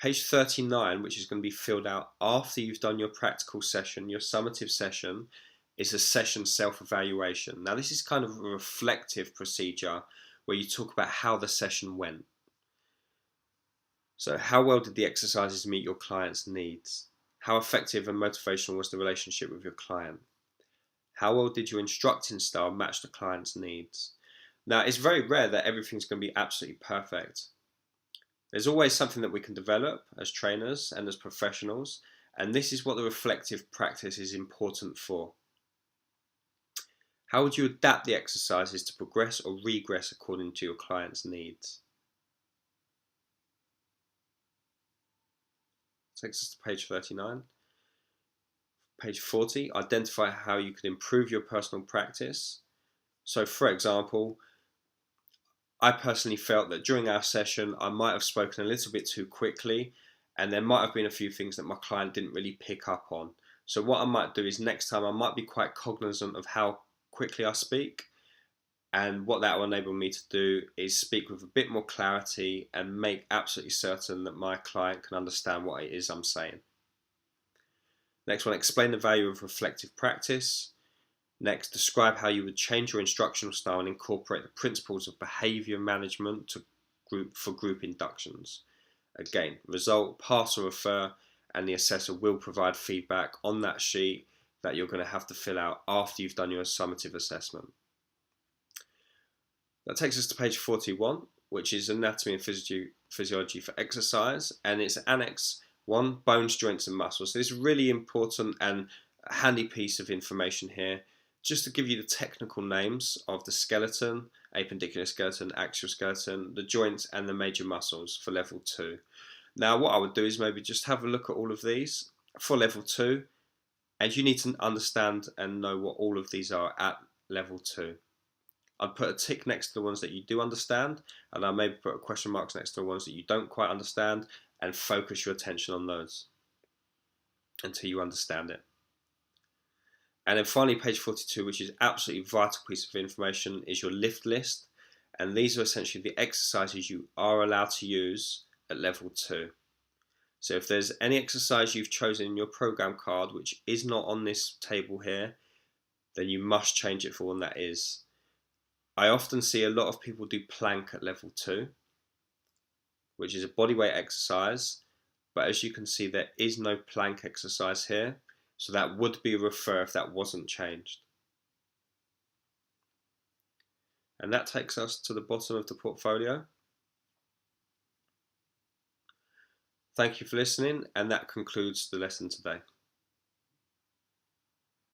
Page 39, which is going to be filled out after you've done your practical session, your summative session, is a session self-evaluation. Now this is kind of a reflective procedure where you talk about how the session went. So how well did the exercises meet your client's needs? How effective and motivational was the relationship with your client? How well did your instructing style match the client's needs? Now it's very rare that everything's going to be absolutely perfect. There's always something that we can develop as trainers and as professionals, and this is what the reflective practice is important for. How would you adapt the exercises to progress or regress according to your client's needs? Takes us to page 39. Page 40, identify how you could improve your personal practice. So for example, I personally felt that during our session I might have spoken a little bit too quickly, and there might have been a few things that my client didn't really pick up on. So what I might do is next time I might be quite cognizant of how quickly I speak, and what that will enable me to do is speak with a bit more clarity and make absolutely certain that my client can understand what it is I'm saying. Next one, explain the value of reflective practice. Next, describe how you would change your instructional style and incorporate the principles of behaviour management for group inductions. Again, result, pass or refer, and the assessor will provide feedback on that sheet that you're going to have to fill out after you've done your summative assessment. That takes us to page 41, which is anatomy and physiology for exercise, and it's Annex 1, bones, joints and muscles. So this is really important and a handy piece of information here, just to give you the technical names of the skeleton, appendicular skeleton, axial skeleton, the joints and the major muscles for level 2. Now what I would do is maybe just have a look at all of these for level 2, and you need to understand and know what all of these are at level 2. I'd put a tick next to the ones that you do understand, and I'll maybe put a question marks next to the ones that you don't quite understand, and focus your attention on those until you understand it. And then finally, page 42, which is absolutely vital piece of information, is your lift list. And these are essentially the exercises you are allowed to use at level 2. So if there's any exercise you've chosen in your program card which is not on this table here, then you must change it for one that is. I often see a lot of people do plank at level 2, which is a bodyweight exercise, but as you can see there is no plank exercise here, so that would be a refer if that wasn't changed. And that takes us to the bottom of the portfolio. Thank you for listening, and that concludes the lesson today.